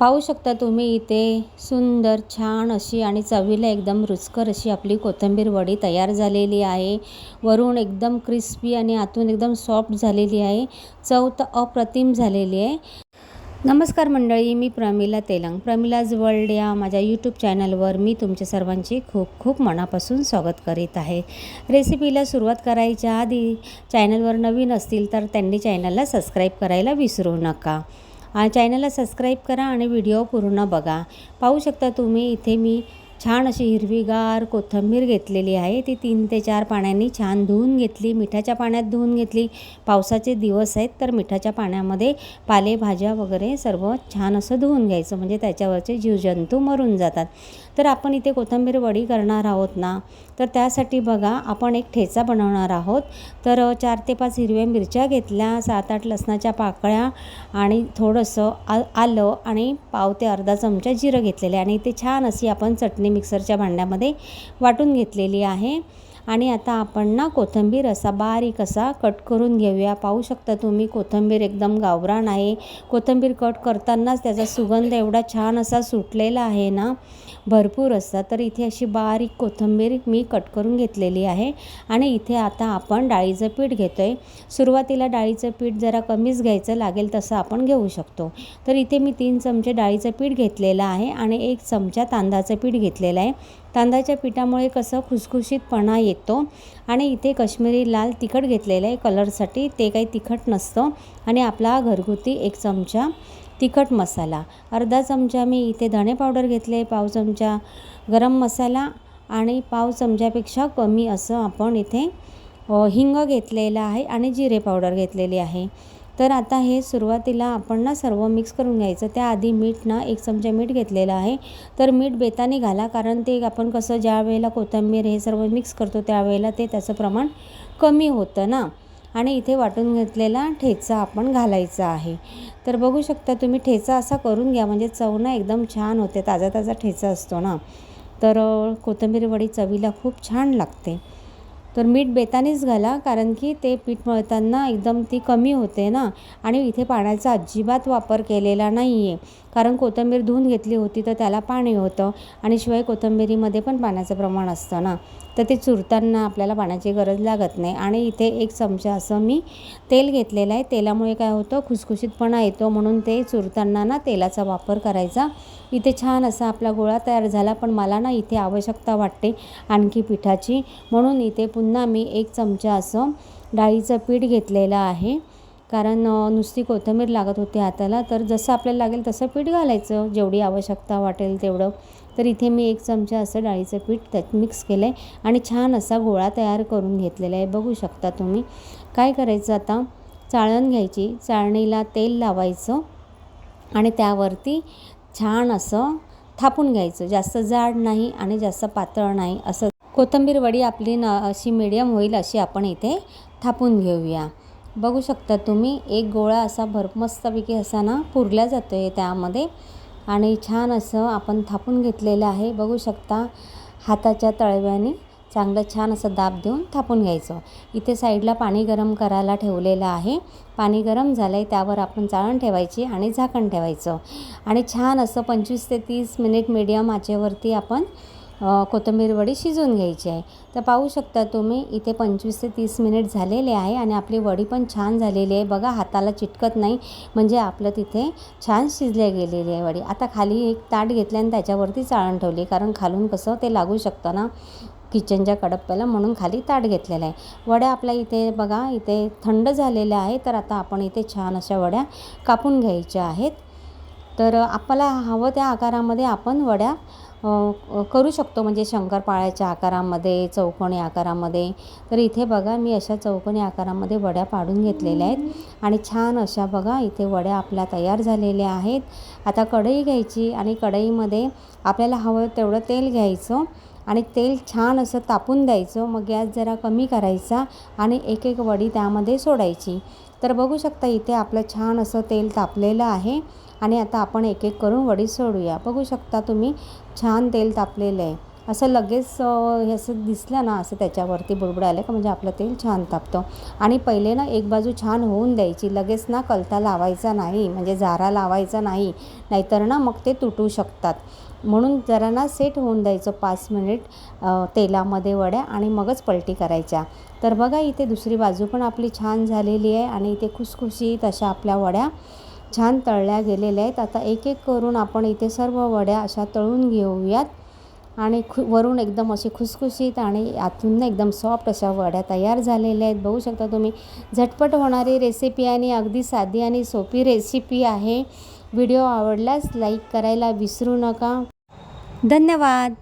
पाहू शकता तुम्ही इथे सुंदर छान अशी आणि चवीला एकदम रुचकर अशी आपली कोथिंबीर वडी तयार झालेली आहे। वरून एकदम क्रिस्पी आणि आतून एकदम सॉफ्ट झालेली आहे। चव तर अप्रतिम झालेली आहे। नमस्कार मंडळी, मी प्रमिला तेलंग, प्रमिलाज वर्ल्ड या माझ्या यूट्यूब चॅनलवर मी तुमच्या सर्वांची खूप खूप मनापासून स्वागत करीत आहे। रेसिपीला सुरुवात करायच्या आधी चॅनलवर नवीन असतील तर त्यांनी चॅनलला सबस्क्राईब करायला विसरू नका। चॅनलला सबस्क्राईब करा आणि व्हिडिओ पूर्ण बघा। पाहू शकता तुम्ही इथे मी छान अशी हिरवीगार कोथिंबीर घेतलेली आहे। ती 3 ते 4 पाण्याने छान धुवून घेतली, मिठाच्या पाण्यात धुवून घेतली। पावसाचे दिवस आहेत तर मिठाच्या पाण्यामध्ये पालेभाज्या वगैरे सर्व छान असं धुवून घ्यायचं, म्हणजे त्याच्यावरचे जीवजंतू मरून जातात। तर आपण इथे कोथिंबीर वडी करणार आहोत ना, तर त्यासाठी बघा आपण एक ठेचा बनवणार आहोत। तर 4 ते 5 हिरव्या मिरच्या घेतल्या, 7-8 लसणाच्या पाकळ्या आणि थोडंसं आलं आणि पाव ते अर्धा चमचा जिरं घेतलेले आणि ते छान अशी आपण चटणी मिक्सरच्या भांड्यामध्ये वाटून घेतलेली आहे। आणि आता आपण ना कोथिंबीर असा बारीक असा कट करून घेऊया। पाहू शकता तुम्ही कोथिंबीर एकदम गावरान आहे। कोथिंबीर कट करतानाच त्याचा सुगंध एवढा छान असा सुटलेला आहे ना, भरपूर असता। तर इथे अशी बारीक कोथिंबीर मी कट करून घेतलेली आहे। आणि इथे आता आपण डाळीचं पीठ घेतोय। सुरुवातीला डाळीचं पीठ जरा कमीच घ्यायचं, लागेल तसं आपण घेऊ शकतो। तर इथे मी 3 चमचे डाळीचं पीठ घेतलेलं आहे आणि 1 चमचा तांदळाचं पीठ घेतलेलं आहे। तांदळाच्या पिठामुळे कसं खुसखुशीतपणा येतो। आणि इथे काश्मीरी लाल तिखट घेतलेलं आहे कलरसाठी, ते काही तिखट नसतं। आणि आपला घरगुती 1 चमचा तिखट मसाला, अर्धा चमचा मी इथे धणे पावडर घेतले, पाव चमचा गरम मसाला आणि पाव चमच्यापेक्षा कमी असं आपण इथे हिंग घेतलेला आहे आणि जिरे पावडर घेतलेली आहे। तर आता हे सुरुवातीला आपण ना सर्व मिक्स करून घ्यायचं। त्याआधी मीठ ना 1 चमचा मीठ घेतलेलं आहे। तर मीठ बेताने घाला, कारण ते आपण कसं ज्या वेळेला कोथिंबीर हे सर्व मिक्स करतो त्यावेळेला ते त्याचं प्रमाण कमी होतं ना। आणि इथे वाटून घेतलेला ठेचा आपण घालायचा आहे। तर बघू शकता तुम्ही ठेचा असा करून घ्या, म्हणजे चव ना एकदम छान होते। ताजा ताजा ठेचा असतो ना, तर कोथिंबीर वडी चवीला खूप छान लागते। तर मीठ बेतानेच घाला, कारण की ते पीठ मळताना एकदम ती कमी होते ना। आणि इथे पाण्याचा अजिबात वापर केलेला नाही आहे, कारण कोथिंबीर धुवून घेतली होती तर त्याला पाणी होतं आणि शिवाय कोथिंबीरीमध्ये पण पाण्याचं प्रमाण असतं ना, तर ते चुरताना आपल्याला पाण्याची गरज लागत नाही। आणि इथे 1 चमचा असं मी तेल घेतलेलं आहे। तेलामुळे काय होतं, खुसखुशीतपणा येतो, म्हणून ते चुरताना ना तेलाचा वापर करायचा। इथे छान असा आपला गोळा तयार झाला, पण मला ना इथे आवश्यकता वाटते आणखी पिठाची, म्हणून इथे पुन्हा मी 1 चमचा असं डाळीचं पीठ घेतलेलं आहे। कारण नुसती कोथिंबीर लागत होती हाताला, तर जसं आपल्याला लागेल तसं पीठ घालायचं, जेवढी आवश्यकता वाटेल तेवढं। तर इथे मी 1 चमचा असं डाळीचं पीठ त्यात मिक्स केलं आहे आणि छान असा गोळा तयार करून घेतलेला आहे। बघू शकता तुम्ही। काय करायचं आता, चाळण घ्यायची, चाळणीला तेल लावायचं आणि त्यावरती छान असं थापून घ्यायचं। जास्त जाड नाही आणि जास्त पातळ नाही असं। कोथिंबीर वडी आपली अशी मीडियम होईल अशी आपण इथे थापून घेऊया। बघू शकता तुम्ही, एक गोळा असा मस्तपैकी असा ना पुरला जातो आहे त्यामध्ये, आणि छान असं आपण थापून घेतलेलं आहे। बघू शकता, हाताच्या तळव्याने चांगलं छान असं दाब देऊन थापून घ्यायचं। इथे साईडला पाणी गरम करायला ठेवलेलं आहे। पाणी गरम झालं आहे, त्यावर आपण चाळण ठेवायची आणि झाकण ठेवायचं आणि छान असं 25 ते 30 मिनिट मीडियम आचेवरती आपण कोथिंबीर वडी शिजवून घ्यायची आहे। तर पाहू शकता तुम्ही, इथे 25 ते 30 मिनिट झालेले आहे आणि आपली वडी पण छान झालेली आहे। बघा, हाताला चिटकत नाही, म्हणजे आपलं तिथे छान शिजले गेलेली आहे वडी। आता खाली एक ताट घेतलं आणि त्याच्यावरती चाळण ठेवली, कारण खालून कसं ते लागू शकतं ना किचनच्या कढप्प्याला, म्हणून खाली ताट घेतलेलं आहे। वड्या आपल्या इथे बघा इथे थंड झालेल्या आहे। तर आता आपण इथे छान अशा वड्या कापून घ्यायच्या आहेत। तर आपल्याला हवं त्या आकारामध्ये आपण वड्या करू शकतो, म्हणजे शंकरपाळ्याच्या आकारामध्ये, चौकोनी आकारामध्ये। तर इथे बघा मी अशा चौकोनी आकारामध्ये वड्या पाडून घेतलेल्या आहेत आणि छान अशा बघा इथे वड्या आपल्या तयार झालेल्या आहेत। आता कढई घ्यायची आणि कढईमध्ये आपल्याला हवं तेवढं तेल घ्यायचं आणि तेल छान असं तापून द्यायचं। मग गॅस जरा कमी करायचा आणि एक एक वडी त्यामध्ये सोडायची। तर बघू शकता इथे आपलं छान असं तेल तापलेलं आहे आणि आता आपण एक एक करून वडी सोडूया। बघू शकता तुम्ही, छान तेल तापलेलं आहे असं लगेच हे असं दिसलं ना, असं त्याच्यावरती बुडबुड आलं का म्हणजे आपलं तेल छान तापतं. आणि पहिले ना एक बाजू छान होऊन द्यायची, लगेच ना कलता लावायचा नाही, म्हणजे जारा लावायचा नाही, नाहीतर ना मग ते तुटू शकतात. म्हणून जरा ना सेट होऊन द्यायचं 5 मिनिट तेलामध्ये वड्या आणि मगच पलटी करायच्या. तर बघा इथे दुसरी बाजू पण आपली छान झालेली आहे आणि इथे खुसखुशीत अशा आपल्या वड्या छान तळल्या गेलेल्या आहेत. आता एक एक करून आपण इथे सर्व वड्या अशा तळून घेऊयात आणि वरून एकदम अशी खुसखुशीत आणि आतून एकदम सॉफ्ट अशा वड्या तयार झालेल्या आहेत. बघू शकता तुम्ही, झटपट होणारी रेसिपी आणि अगदी साधी आणि सोपी रेसिपी आहे. व्हिडिओ आवडल्यास लाईक करायला विसरू नका. धन्यवाद.